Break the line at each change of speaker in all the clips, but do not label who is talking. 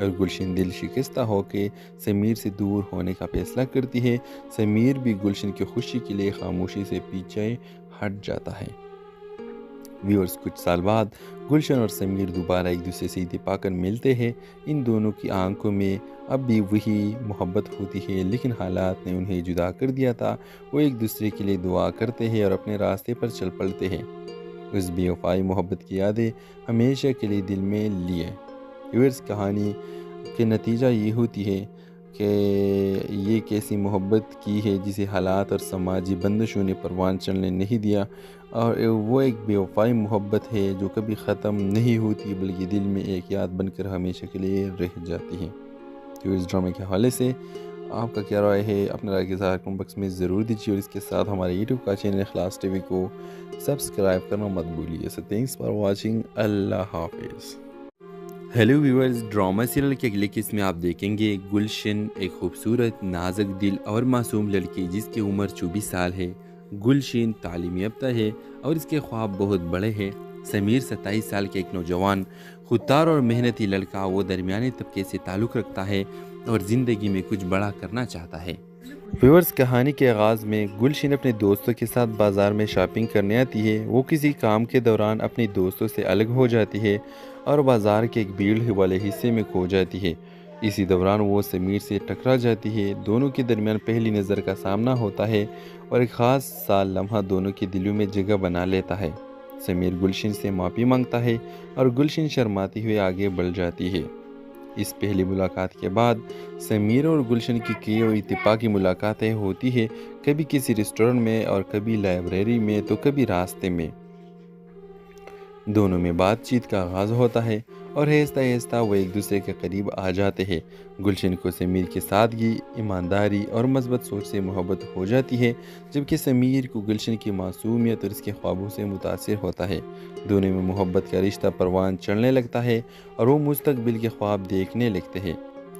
اور گلشن دل شکستہ ہو کے سمیر سے دور ہونے کا فیصلہ کرتی ہے۔ سمیر بھی گلشن کی خوشی کے لیے خاموشی سے پیچھے ہٹ جاتا ہے۔ ویورز، کچھ سال بعد گلشن اور سمیر دوبارہ ایک دوسرے سے اتفاق کر ملتے ہیں۔ ان دونوں کی آنکھوں میں اب بھی وہی محبت ہوتی ہے، لیکن حالات نے انہیں جدا کر دیا تھا۔ وہ ایک دوسرے کے لیے دعا کرتے ہیں اور اپنے راستے پر چل پڑتے ہیں۔ اس بے وفائی محبت کی یادیں ہمیشہ کے لیے دل میں لیے۔ ویورز، کہانی کے نتیجہ یہ ہوتی ہے کہ یہ کیسی محبت کی ہے جسے حالات اور سماجی بندشوں نے پروان چلنے نہیں دیا، اور وہ ایک بے وفائی محبت ہے جو کبھی ختم نہیں ہوتی بلکہ دل میں ایک یاد بن کر ہمیشہ کے لیے رہ جاتی ہے۔ تو اس ڈرامے کے حوالے سے آپ کا کیا رائے ہے؟ اپنے رائے کے ساتھ کمنٹ باکس میں ضرور دیجیے، اور اس کے ساتھ ہمارے یوٹیوب کا چینل اخلاص ٹی وی کو سبسکرائب کرنا مت بھولیے۔ سو تھینکس فار واچنگ، اللہ حافظ۔ ہیلو ویورز، ڈرامہ سیریل کے اگلے قسط میں آپ دیکھیں گے گلشن، ایک خوبصورت، نازک دل اور معصوم لڑکی جس کی عمر 24 سال ہے۔ گلشن تعلیم یافتہ ہے اور اس کے خواب بہت بڑے ہیں۔ سمیر 27 سال کے ایک نوجوان، خوددار اور محنتی لڑکا، وہ درمیانے طبقے سے تعلق رکھتا ہے اور زندگی میں کچھ بڑا کرنا چاہتا ہے۔ ویورز، کہانی کے آغاز میں گلشن اپنے دوستوں کے ساتھ بازار میں شاپنگ کرنے آتی ہے۔ وہ کسی کام کے دوران اپنے دوستوں سے الگ ہو جاتی ہے اور بازار کے ایک بھیڑ والے حصے میں کھو جاتی ہے۔ اسی دوران وہ سمیر سے ٹکرا جاتی ہے۔ دونوں کے درمیان پہلی نظر کا سامنا ہوتا ہے اور ایک خاص سا لمحہ دونوں کے دلوں میں جگہ بنا لیتا ہے۔ سمیر گلشن سے معافی مانگتا ہے اور گلشن شرماتی ہوئے آگے بڑھ جاتی ہے۔ اس پہلی ملاقات کے بعد سمیر اور گلشن کی کئی اور اتفاقی ملاقاتیں ہوتی ہیں، کبھی کسی ریسٹورنٹ میں اور کبھی لائبریری میں تو کبھی راستے میں۔ دونوں میں بات چیت کا آغاز ہوتا ہے اور آہستہ آہستہ وہ ایک دوسرے کے قریب آ جاتے ہیں۔ گلشن کو سمیر کی سادگی، ایمانداری اور مثبت سوچ سے محبت ہو جاتی ہے، جبکہ سمیر کو گلشن کی معصومیت اور اس کے خوابوں سے متاثر ہوتا ہے۔ دونوں میں محبت کا رشتہ پروان چڑھنے لگتا ہے اور وہ مستقبل کے خواب دیکھنے لگتے ہیں۔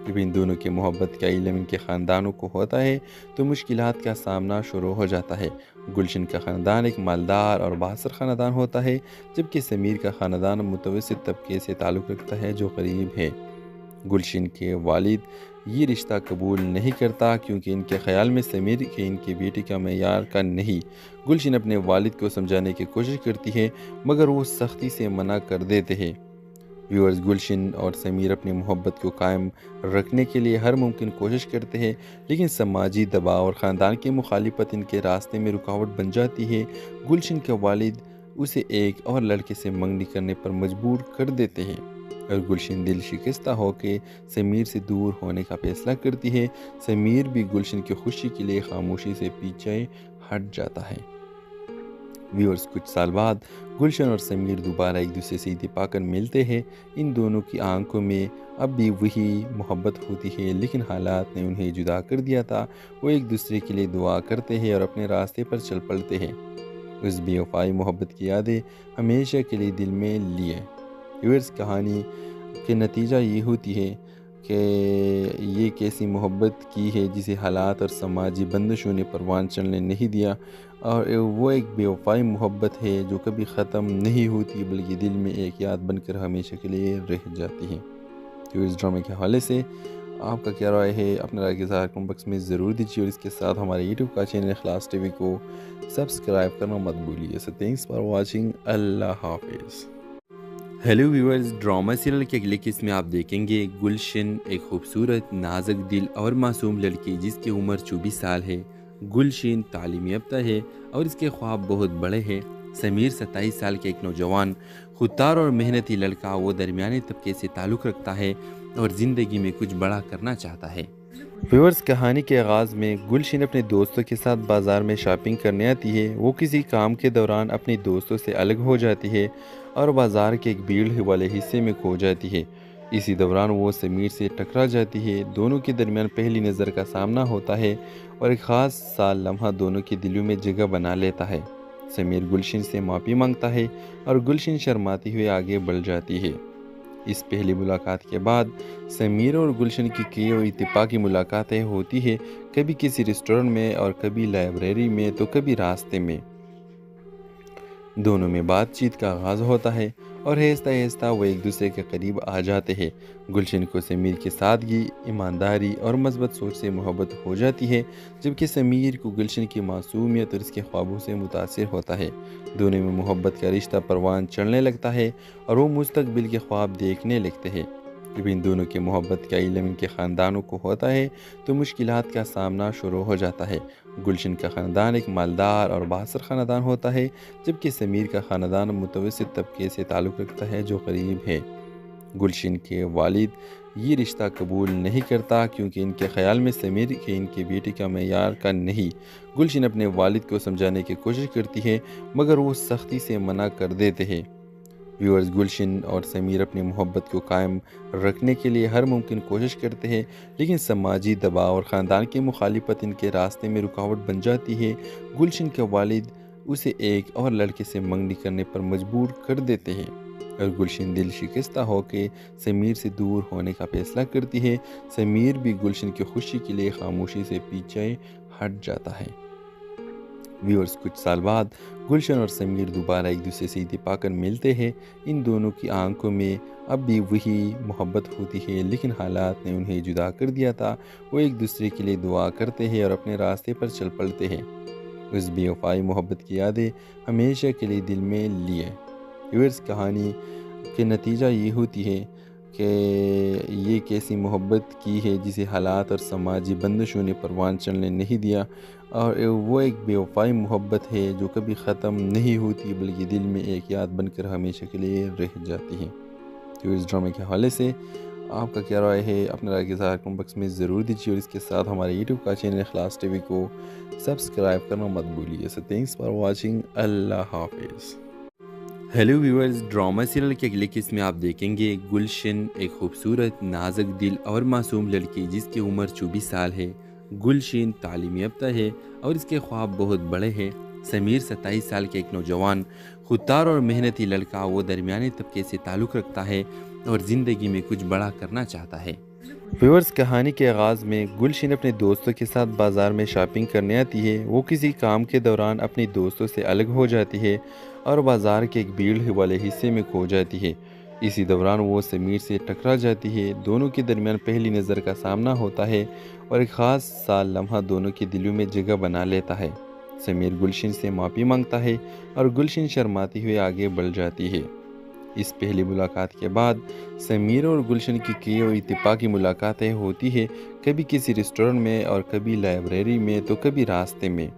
جب ان دونوں کی محبت کا علم ان کے خاندانوں کو ہوتا ہے تو مشکلات کا سامنا شروع ہو جاتا ہے۔ گلشن کا خاندان ایک مالدار اور بااثر خاندان ہوتا ہے، جبکہ سمیر کا خاندان متوسط طبقے سے تعلق رکھتا ہے جو غریب ہے۔ گلشن کے والد یہ رشتہ قبول نہیں کرتا کیونکہ ان کے خیال میں سمیر کے ان کی بیٹی کا معیار کا نہیں۔ گلشن اپنے والد کو سمجھانے کی کوشش کرتی ہے مگر وہ سختی سے منع کر دیتے ہیں۔ ویورز، گلشن اور سمیر اپنی محبت کو قائم رکھنے کے لیے ہر ممکن کوشش کرتے ہیں، لیکن سماجی دباؤ اور خاندان کی مخالفت ان کے راستے میں رکاوٹ بن جاتی ہے۔ گلشن کے والد اسے ایک اور لڑکے سے منگنی کرنے پر مجبور کر دیتے ہیں اور گلشن دل شکستہ ہو کے سمیر سے دور ہونے کا فیصلہ کرتی ہے۔ سمیر بھی گلشن کی خوشی کے لیے خاموشی سے پیچھے ہٹ جاتا ہے۔ ویورز، کچھ سال بعد گلشن اور سمیر دوبارہ ایک دوسرے سے اتفاق کر ملتے ہیں۔ ان دونوں کی آنکھوں میں اب بھی وہی محبت ہوتی ہے، لیکن حالات نے انہیں جدا کر دیا تھا۔ وہ ایک دوسرے کے لیے دعا کرتے ہیں اور اپنے راستے پر چل پڑتے ہیں۔ اس بے وفائی محبت کی یادیں ہمیشہ کے لیے دل میں لیے۔ ویورز، کہانی کے نتیجہ یہ ہوتی ہے کہ یہ کیسی محبت کی ہے جسے حالات اور سماجی بندشوں نے پروان چلنے نہیں دیا، اور وہ ایک بے وفائی محبت ہے جو کبھی ختم نہیں ہوتی بلکہ دل میں ایک یاد بن کر ہمیشہ کے لیے رہ جاتی ہے۔ تو اس ڈرامے کے حوالے سے آپ کا کیا رائے ہے؟ اپنے رائے کے ساتھ کمنٹ باکس میں ضرور دیجیے، اور اس کے ساتھ ہمارے یوٹیوب کا چینل اخلاص ٹی وی کو سبسکرائب کرنا مت بھولیے۔ سو تھینکس فار واچنگ، اللہ حافظ۔ ہیلو ویورز، ڈرامہ سیریل کے اگلے قسط میں آپ دیکھیں گے گلشن، ایک خوبصورت، نازک دل اور معصوم لڑکی جس کی عمر 24 سال ہے۔ گلشن تعلیم یافتہ ہے اور اس کے خواب بہت بڑے ہیں۔ سمیر 27 سال کے ایک نوجوان، خوددار اور محنتی لڑکا، وہ درمیانے طبقے سے تعلق رکھتا ہے اور زندگی میں کچھ بڑا کرنا چاہتا ہے۔ ویورز، کہانی کے آغاز میں گلشن اپنے دوستوں کے ساتھ بازار میں شاپنگ کرنے آتی ہے۔ وہ کسی کام کے دوران اپنے دوستوں سے الگ ہو جاتی ہے اور بازار کے ایک بھیڑ والے حصے میں کھو جاتی ہے۔ اسی دوران وہ سمیر سے ٹکرا جاتی ہے۔ دونوں کے درمیان پہلی نظر کا سامنا ہوتا ہے اور ایک خاص سا لمحہ دونوں کے دلوں میں جگہ بنا لیتا ہے۔ سمیر گلشن سے معافی مانگتا ہے اور گلشن شرماتی ہوئے آگے بڑھ جاتی ہے۔ اس پہلی ملاقات کے بعد سمیر اور گلشن کی کئی اور اتفاقی ملاقاتیں ہوتی ہیں، کبھی کسی ریسٹورنٹ میں اور کبھی لائبریری میں تو کبھی راستے میں۔ دونوں میں بات چیت کا آغاز ہوتا ہے اور آہستہ آہستہ وہ ایک دوسرے کے قریب آ جاتے ہیں۔ گلشن کو سمیر کی سادگی، ایمانداری اور مثبت سوچ سے محبت ہو جاتی ہے، جبکہ سمیر کو گلشن کی معصومیت اور اس کے خوابوں سے متاثر ہوتا ہے۔ دونوں میں محبت کا رشتہ پروان چڑھنے لگتا ہے اور وہ مستقبل کے خواب دیکھنے لگتے ہیں۔ جب ان دونوں کی محبت کا علم ان کے خاندانوں کو ہوتا ہے تو مشکلات کا سامنا شروع ہو جاتا ہے۔ گلشن کا خاندان ایک مالدار اور بااثر خاندان ہوتا ہے، جبکہ سمیر کا خاندان متوسط طبقے سے تعلق رکھتا ہے جو غریب ہے۔ گلشن کے والد یہ رشتہ قبول نہیں کرتا کیونکہ ان کے خیال میں سمیر کے ان کی بیٹی کا معیار کا نہیں۔ گلشن اپنے والد کو سمجھانے کی کوشش کرتی ہے مگر وہ سختی سے منع کر دیتے ہیں۔ ویورز، گلشن اور سمیر اپنی محبت کو قائم رکھنے کے لیے ہر ممکن کوشش کرتے ہیں، لیکن سماجی دباؤ اور خاندان کی مخالفت ان کے راستے میں رکاوٹ بن جاتی ہے۔ گلشن کے والد اسے ایک اور لڑکے سے منگنی کرنے پر مجبور کر دیتے ہیں اور گلشن دل شکستہ ہو کے سمیر سے دور ہونے کا فیصلہ کرتی ہے۔ سمیر بھی گلشن کی خوشی کے لیے خاموشی سے پیچھے ہٹ جاتا ہے۔ ویورز، کچھ سال بعد گلشن اور سمیر دوبارہ ایک دوسرے سے اتفاق کر ملتے ہیں۔ ان دونوں کی آنکھوں میں اب بھی وہی محبت ہوتی ہے، لیکن حالات نے انہیں جدا کر دیا تھا۔ وہ ایک دوسرے کے لیے دعا کرتے ہیں اور اپنے راستے پر چل پڑتے ہیں۔ اس بے وفائی محبت کی یادیں ہمیشہ کے لیے دل میں لیے۔ ویورز، کہانی کے نتیجہ یہ ہوتی ہے کہ یہ کیسی محبت کی ہے جسے حالات اور سماجی بندشوں نے پروان چڑھنے نہیں دیا، اور وہ ایک بے وفائی محبت ہے جو کبھی ختم نہیں ہوتی بلکہ دل میں ایک یاد بن کر ہمیشہ کے لیے رہ جاتی ہے۔ تو اس ڈرامے کے حوالے سے آپ کا کیا رائے ہے؟ اپنا رائے کے اظہار کمنٹ باکس میں ضرور دیجیے، اور اس کے ساتھ ہمارے یوٹیوب کا چینل اخلاص ٹی وی کو سبسکرائب کرنا مت بھولیے۔ سو تھینکس فار واچنگ، اللہ حافظ۔ ہیلو ویورز، ڈرامہ سیریل کے اگلے قسط میں آپ دیکھیں گے گلشن، ایک خوبصورت، نازک دل اور معصوم لڑکی جس کی عمر 24 سال ہے۔ گلشن تعلیم یافتہ ہے اور اس کے خواب بہت بڑے ہیں۔ سمیر 27 سال کے ایک نوجوان، خوددار اور محنتی لڑکا، وہ درمیانے طبقے سے تعلق رکھتا ہے اور زندگی میں کچھ بڑا کرنا چاہتا ہے۔ ویورز، کہانی کے آغاز میں گلشن اپنے دوستوں کے ساتھ بازار میں شاپنگ کرنے آتی ہے۔ وہ کسی کام کے دوران اپنی دوستوں سے الگ ہو جاتی ہے اور بازار کے ایک بھیڑ والے حصے میں کھو جاتی ہے۔ اسی دوران وہ سمیر سے ٹکرا جاتی ہے۔ دونوں کے درمیان پہلی نظر کا سامنا ہوتا ہے اور ایک خاص سا لمحہ دونوں کے دلوں میں جگہ بنا لیتا ہے۔ سمیر گلشن سے معافی مانگتا ہے اور گلشن شرماتی ہوئے آگے بڑھ جاتی ہے۔ اس پہلی ملاقات کے بعد سمیر اور گلشن کی کئی اور اتفاقی ملاقاتیں ہوتی ہیں، کبھی کسی ریسٹورنٹ میں اور کبھی لائبریری میں تو کبھی راستے میں۔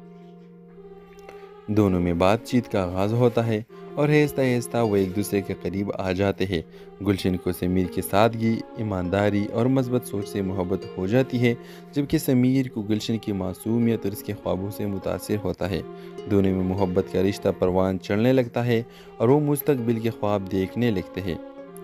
دونوں میں بات چیت کا آغاز ہوتا ہے اور آہستہ آہستہ وہ ایک دوسرے کے قریب آ جاتے ہیں۔ گلشن کو سمیر کی سادگی، ایمانداری اور مثبت سوچ سے محبت ہو جاتی ہے، جبکہ سمیر کو گلشن کی معصومیت اور اس کے خوابوں سے متاثر ہوتا ہے۔ دونوں میں محبت کا رشتہ پروان چڑھنے لگتا ہے اور وہ مستقبل کے خواب دیکھنے لگتے ہیں۔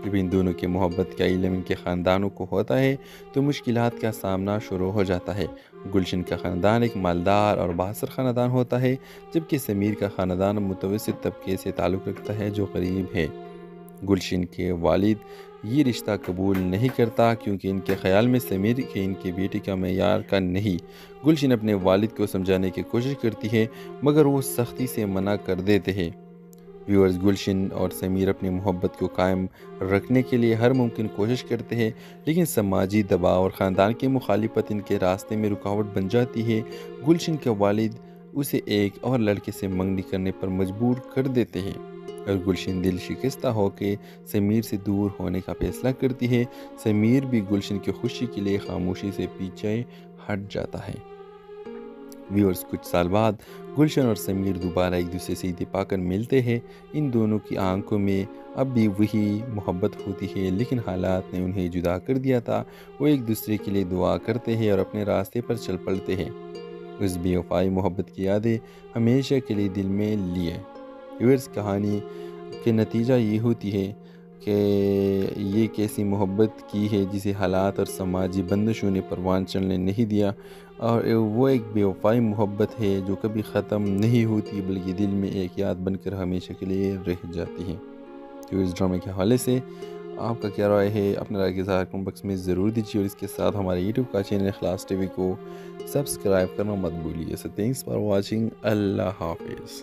جب ان دونوں کی محبت کا علم ان کے خاندانوں کو ہوتا ہے تو مشکلات کا سامنا شروع ہو جاتا ہے۔ گلشن کا خاندان ایک مالدار اور بااثر خاندان ہوتا ہے، جبکہ سمیر کا خاندان متوسط طبقے سے تعلق رکھتا ہے جو غریب ہے۔ گلشن کے والد یہ رشتہ قبول نہیں کرتا کیونکہ ان کے خیال میں سمیر کے ان کی بیٹی کا معیار کا نہیں۔ گلشن اپنے والد کو سمجھانے کی کوشش کرتی ہے مگر وہ سختی سے منع کر دیتے ہیں۔ ویورز، گلشن اور سمیر اپنی محبت کو قائم رکھنے کے لیے ہر ممکن کوشش کرتے ہیں، لیکن سماجی دباؤ اور خاندان کی مخالفت ان کے راستے میں رکاوٹ بن جاتی ہے۔ گلشن کے والد اسے ایک اور لڑکے سے منگنی کرنے پر مجبور کر دیتے ہیں اور گلشن دل شکستہ ہو کے سمیر سے دور ہونے کا فیصلہ کرتی ہے۔ سمیر بھی گلشن کی خوشی کے لیے خاموشی سے پیچھے ہٹ جاتا ہے۔ ویورز، کچھ سال بعد گلشن اور سمیر دوبارہ ایک دوسرے سے اتفاق کر ملتے ہیں۔ ان دونوں کی آنکھوں میں اب بھی وہی محبت ہوتی ہے، لیکن حالات نے انہیں جدا کر دیا تھا۔ وہ ایک دوسرے کے لیے دعا کرتے ہیں اور اپنے راستے پر چل پڑتے ہیں۔ اس بے وفائی محبت کی یادیں ہمیشہ کے لیے دل میں لیے۔ ویورز، کہانی کے نتیجہ یہ ہوتی ہے کہ یہ کیسی محبت کی ہے جسے حالات اور سماجی بندشوں نے پروان چڑھنے نہیں دیا، اور وہ ایک بے وفائی محبت ہے جو کبھی ختم نہیں ہوتی بلکہ دل میں ایک یاد بن کر ہمیشہ کے لیے رہ جاتی ہے۔ تو اس ڈرامے کے حوالے سے آپ کا کیا رائے ہے؟ اپنا رائے کے اظہار کمنٹ باکس میں ضرور دیجیے، اور اس کے ساتھ ہمارے یوٹیوب کا چینل اخلاص ٹی وی کو سبسکرائب کرنا مت بھولیے۔ سو تھینکس فار واچنگ، اللہ حافظ۔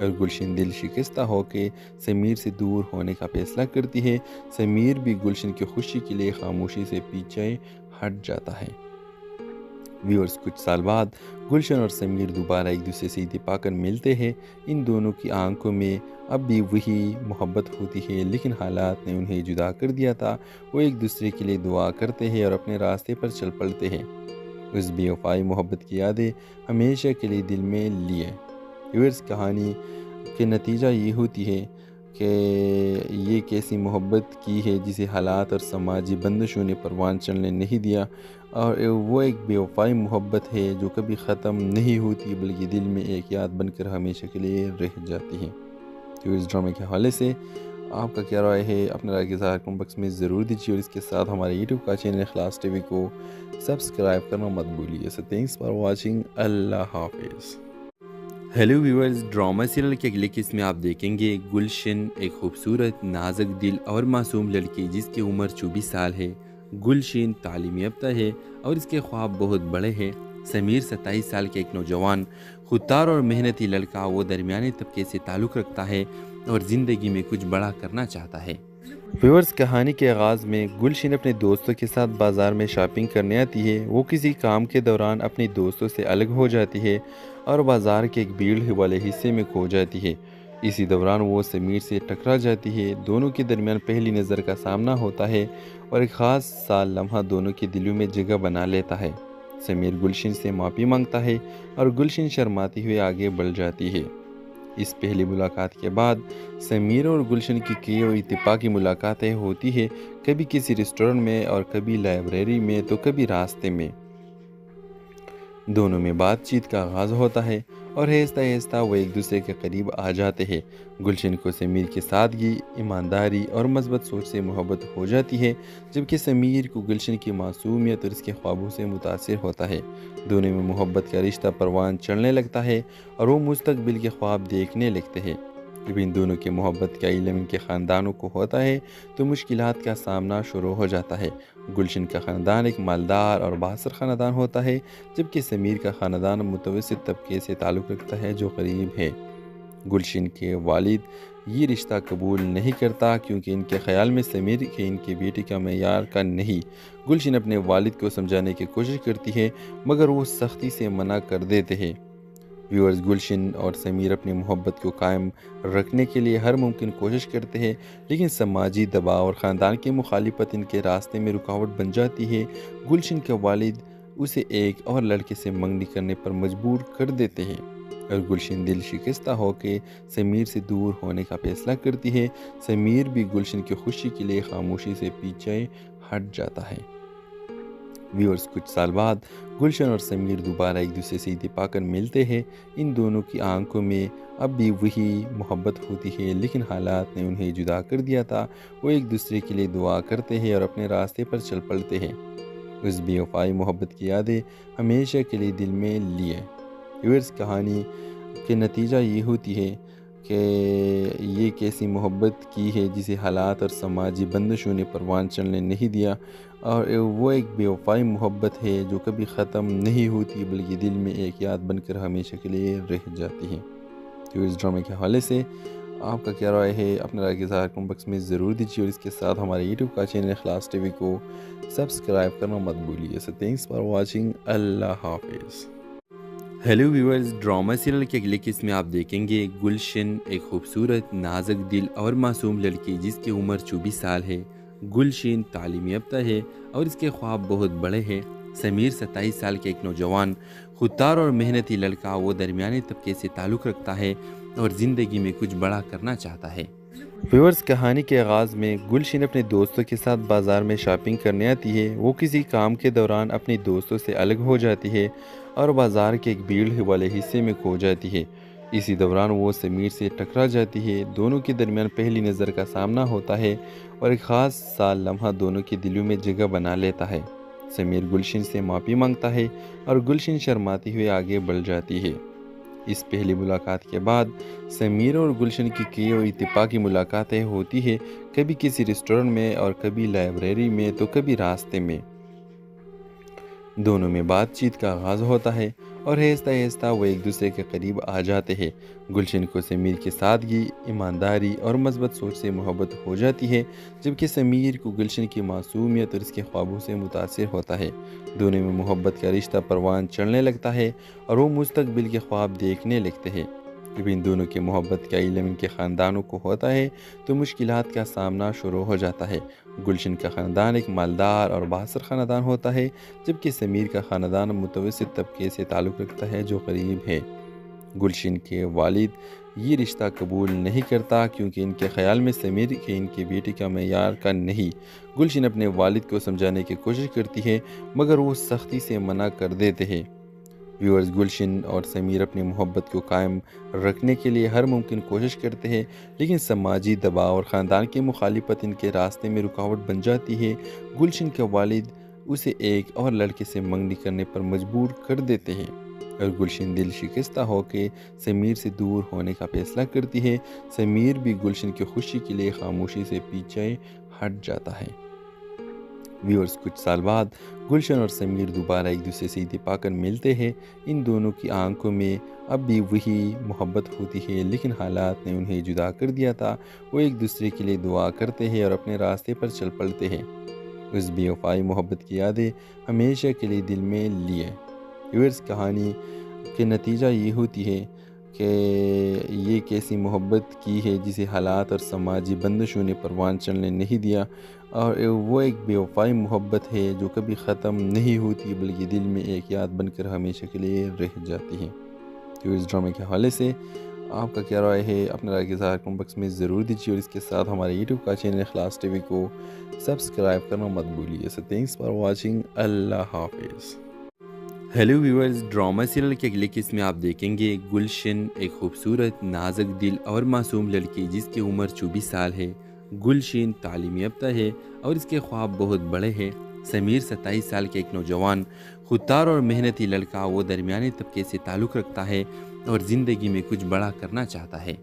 اور گلشن دل شکستہ ہو کے سمیر سے دور ہونے کا فیصلہ کرتی ہے۔ سمیر بھی گلشن کی خوشی کے لیے خاموشی سے پیچھے ہٹ جاتا ہے۔ ویورز، کچھ سال بعد گلشن اور سمیر دوبارہ ایک دوسرے سے اتفاق کر ملتے ہیں۔ ان دونوں کی آنکھوں میں اب بھی وہی محبت ہوتی ہے، لیکن حالات نے انہیں جدا کر دیا تھا۔ وہ ایک دوسرے کے لیے دعا کرتے ہیں اور اپنے راستے پر چل پڑتے ہیں۔ اس بے وفائی محبت کی یادیں ہمیشہ کے لیے دل میں لیے۔ ویورز، کہانی کے نتیجہ یہ ہوتی ہے کہ یہ کیسی محبت کی ہے جسے حالات اور سماجی بندشوں نے پروان چڑھنے نہیں دیا، اور وہ ایک بے وفائی محبت ہے جو کبھی ختم نہیں ہوتی بلکہ دل میں ایک یاد بن کر ہمیشہ کے لیے رہ جاتی ہے۔ تو اس ڈرامے کے حوالے سے آپ کا کیا رائے ہے؟ اپنے رائے کے اظہار کمنٹ باکس میں ضرور دیجیے، اور اس کے ساتھ ہمارے یوٹیوب کا چینل اخلاص ٹی وی کو سبسکرائب کرنا مت بھولیے۔ سو تھینکس فار واچنگ، اللہ حافظ۔ ہیلو ویورز، ڈرامہ سیریل کے اگلے قسط میں آپ دیکھیں گے گلشن، ایک خوبصورت، نازک دل اور معصوم لڑکی جس کی عمر 24 سال ہے۔ گلشن تعلیم یافتہ ہے اور اس کے خواب بہت بڑے ہیں۔ سمیر 27 سال کے ایک نوجوان، خوددار اور محنتی لڑکا، وہ درمیانے طبقے سے تعلق رکھتا ہے اور زندگی میں کچھ بڑا کرنا چاہتا ہے۔ ویورز، کہانی کے آغاز میں گلشن اپنے دوستوں کے ساتھ بازار میں شاپنگ کرنے آتی ہے۔ وہ کسی کام کے دوران اپنے دوستوں سے الگ ہو جاتی ہے اور بازار کے ایک بھیڑ والے حصے میں کھو جاتی ہے۔ اسی دوران وہ سمیر سے ٹکرا جاتی ہے۔ دونوں کے درمیان پہلی نظر کا سامنا ہوتا ہے اور ایک خاص سا لمحہ دونوں کے دلوں میں جگہ بنا لیتا ہے۔ سمیر گلشن سے معافی مانگتا ہے اور گلشن شرماتی ہوئے آگے بڑھ جاتی ہے۔ اس پہلی ملاقات کے بعد سمیر اور گلشن کی کئی اور اتفاقی ملاقاتیں ہوتی ہیں، کبھی کسی ریسٹورنٹ میں اور کبھی لائبریری میں تو کبھی راستے میں۔ دونوں میں بات چیت کا آغاز ہوتا ہے اور آہستہ آہستہ وہ ایک دوسرے کے قریب آ جاتے ہیں۔ گلشن کو سمیر کی سادگی، ایمانداری اور مثبت سوچ سے محبت ہو جاتی ہے، جبکہ سمیر کو گلشن کی معصومیت اور اس کے خوابوں سے متاثر ہوتا ہے۔ دونوں میں محبت کا رشتہ پروان چڑھنے لگتا ہے اور وہ مستقبل کے خواب دیکھنے لگتے ہیں۔ جب ان دونوں کی محبت کا علم ان کے خاندانوں کو ہوتا ہے تو مشکلات کا سامنا شروع ہو جاتا ہے۔ گلشن کا خاندان ایک مالدار اور بااثر خاندان ہوتا ہے، جبکہ سمیر کا خاندان متوسط طبقے سے تعلق رکھتا ہے جو غریب ہے۔ گلشن کے والد یہ رشتہ قبول نہیں کرتا کیونکہ ان کے خیال میں سمیر کے ان کی بیٹی کا معیار کا نہیں۔ گلشن اپنے والد کو سمجھانے کی کوشش کرتی ہے مگر وہ سختی سے منع کر دیتے ہیں۔ ویورز، گلشن اور سمیر اپنی محبت کو قائم رکھنے کے لیے ہر ممکن کوشش کرتے ہیں، لیکن سماجی دباؤ اور خاندان کی مخالفت ان کے راستے میں رکاوٹ بن جاتی ہے۔ گلشن کے والد اسے ایک اور لڑکے سے منگنی کرنے پر مجبور کر دیتے ہیں اور گلشن دل شکستہ ہو کے سمیر سے دور ہونے کا فیصلہ کرتی ہے۔ سمیر بھی گلشن کی خوشی کے لیے خاموشی سے پیچھے ہٹ جاتا ہے۔ ویورز، کچھ سال بعد گلشن اور سمیر دوبارہ ایک دوسرے سے اتفاق کر ملتے ہیں۔ ان دونوں کی آنکھوں میں اب بھی وہی محبت ہوتی ہے، لیکن حالات نے انہیں جدا کر دیا تھا۔ وہ ایک دوسرے کے لیے دعا کرتے ہیں اور اپنے راستے پر چل پڑتے ہیں۔ اس بے وفائی محبت کی یادیں ہمیشہ کے لیے دل میں لیے۔ ویورز، کہانی کے نتیجہ یہ ہوتی ہے کہ یہ کیسی محبت کی ہے جسے حالات اور سماجی بندشوں نے پروان چڑھنے نہیں دیا، اور وہ ایک بے وفائی محبت ہے جو کبھی ختم نہیں ہوتی بلکہ دل میں ایک یاد بن کر ہمیشہ کے لیے رہ جاتی ہے۔ تو اس ڈرامے کے حوالے سے آپ کا کیا رائے ہے؟ اپنے رائے کے اظہار کمنٹ باکس میں ضرور دیجیے، اور اس کے ساتھ ہمارے یوٹیوب کا چینل اخلاص ٹی وی کو سبسکرائب کرنا مت بھولیے۔ سو تھینکس فار واچنگ، اللہ حافظ۔ ہیلو ویورز، ڈرامہ سیریل کے اگلے قسط میں آپ دیکھیں گے گلشن، ایک خوبصورت، نازک دل اور معصوم لڑکی جس کی عمر 24 سال ہے۔ گلشن تعلیم یافتہ ہے اور اس کے خواب بہت بڑے ہیں۔ سمیر 27 سال کے ایک نوجوان، خوددار اور محنتی لڑکا، وہ درمیانے طبقے سے تعلق رکھتا ہے اور زندگی میں کچھ بڑا کرنا چاہتا ہے۔ ویورز، کہانی کے آغاز میں گلشن اپنے دوستوں کے ساتھ بازار میں شاپنگ کرنے آتی ہے۔ وہ کسی کام کے دوران اپنے دوستوں سے الگ ہو جاتی ہے اور بازار کے ایک بھیڑ والے حصے میں کھو جاتی ہے۔ اسی دوران وہ سمیر سے ٹکرا جاتی ہے۔ دونوں کے درمیان پہلی نظر کا سامنا ہوتا ہے اور ایک خاص سا لمحہ دونوں کے دلوں میں جگہ بنا لیتا ہے۔ سمیر گلشن سے معافی مانگتا ہے اور گلشن شرماتی ہوئے آگے بڑھ جاتی ہے۔ اس پہلی ملاقات کے بعد سمیر اور گلشن کی کئی اور اتفاقی ملاقاتیں ہوتی ہیں، کبھی کسی ریسٹورنٹ میں اور کبھی لائبریری میں تو کبھی راستے میں۔ دونوں میں بات چیت کا آغاز ہوتا ہے اور آہستہ آہستہ وہ ایک دوسرے کے قریب آ جاتے ہیں۔ گلشن کو سمیر کی سادگی، ایمانداری اور مثبت سوچ سے محبت ہو جاتی ہے، جبکہ سمیر کو گلشن کی معصومیت اور اس کے خوابوں سے متاثر ہوتا ہے۔ دونوں میں محبت کا رشتہ پروان چڑھنے لگتا ہے اور وہ مستقبل کے خواب دیکھنے لگتے ہیں۔ جب ان دونوں کی محبت کا علم ان کے خاندانوں کو ہوتا ہے تو مشکلات کا سامنا شروع ہو جاتا ہے۔ گلشن کا خاندان ایک مالدار اور بااثر خاندان ہوتا ہے، جبکہ سمیر کا خاندان متوسط طبقے سے تعلق رکھتا ہے جو غریب ہے۔ گلشن کے والد یہ رشتہ قبول نہیں کرتا کیونکہ ان کے خیال میں سمیر کے ان کے بیٹے کا معیار کا نہیں۔ گلشن اپنے والد کو سمجھانے کی کوشش کرتی ہے مگر وہ سختی سے منع کر دیتے ہیں۔ ویورز، گلشن اور سمیر اپنی محبت کو قائم رکھنے کے لیے ہر ممکن کوشش کرتے ہیں، لیکن سماجی دباؤ اور خاندان کی مخالفت ان کے راستے میں رکاوٹ بن جاتی ہے۔ گلشن کے والد اسے ایک اور لڑکے سے منگنی کرنے پر مجبور کر دیتے ہیں اور گلشن دل شکستہ ہو کے سمیر سے دور ہونے کا فیصلہ کرتی ہے۔ سمیر بھی گلشن کی خوشی کے لیے خاموشی سے پیچھے ہٹ جاتا ہے۔ ویورز، کچھ سال بعد گلشن اور سمیر دوبارہ ایک دوسرے سے اتفاق کر ملتے ہیں۔ ان دونوں کی آنکھوں میں اب بھی وہی محبت ہوتی ہے، لیکن حالات نے انہیں جدا کر دیا تھا۔ وہ ایک دوسرے کے لیے دعا کرتے ہیں اور اپنے راستے پر چل پڑتے ہیں۔ اس بے وفائی محبت کی یادیں ہمیشہ کے لیے دل میں لیے۔ ویورز، کہانی کے نتیجہ یہ ہوتی ہے کہ یہ کیسی محبت کی ہے جسے حالات اور سماجی بندشوں نے پروان چڑھنے نہیں دیا، اور وہ ایک بے وفائی محبت ہے جو کبھی ختم نہیں ہوتی بلکہ دل میں ایک یاد بن کر ہمیشہ کے لیے رہ جاتی ہے۔ تو اس ڈرامے کے حوالے سے آپ کا کیا رائے ہے؟ اپنا رائے کے اظہار کمنٹ باکس میں ضرور دیجیے، اور اس کے ساتھ ہمارے یوٹیوب کا چینل اخلاص ٹی وی کو سبسکرائب کرنا مت بھولیے۔ سو تھینکس فار واچنگ، اللہ حافظ۔ ہیلو ویورز، ڈرامہ سیریل کے اگلے قسط میں آپ دیکھیں گے گلشن، ایک خوبصورت، نازک دل اور معصوم لڑکی جس کی عمر 24 سال ہے۔ گلشن تعلیم یافتہ ہے اور اس کے خواب بہت بڑے ہیں۔ سمیر 27 سال کے ایک نوجوان، خوددار اور محنتی لڑکا، وہ درمیانی طبقے سے تعلق رکھتا ہے اور زندگی میں کچھ بڑا کرنا چاہتا ہے۔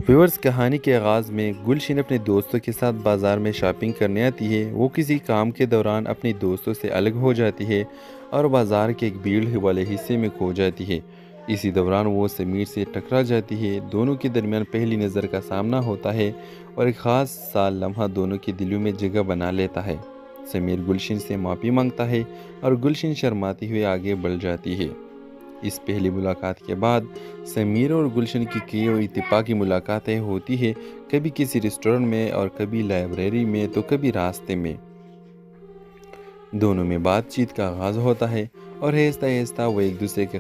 ویورز، کہانی کے آغاز میں گلشن اپنے دوستوں کے ساتھ بازار میں شاپنگ کرنے آتی ہے۔ وہ کسی کام کے دوران اپنے دوستوں سے الگ ہو جاتی ہے اور بازار کے ایک بھیڑ والے حصے میں کھو جاتی ہے۔ اسی دوران وہ سمیر سے ٹکرا جاتی ہے۔ دونوں کے درمیان پہلی نظر کا سامنا ہوتا ہے اور ایک خاص سا لمحہ دونوں کے دلوں میں جگہ بنا لیتا ہے۔ سمیر گلشن سے معافی مانگتا ہے اور گلشن شرماتی ہوئے آگے بڑھ جاتی ہے۔ اس پہلی ملاقات کے بعد سمیر اور گلشن کی کئی اور اتفاقی ملاقاتیں ہوتی ہیں، کبھی کسی ریسٹورنٹ میں اور کبھی لائبریری میں تو کبھی راستے میں۔ دونوں میں بات چیت کا آغاز ہوتا ہے اور آہستہ آہستہ وہ ایک دوسرے کے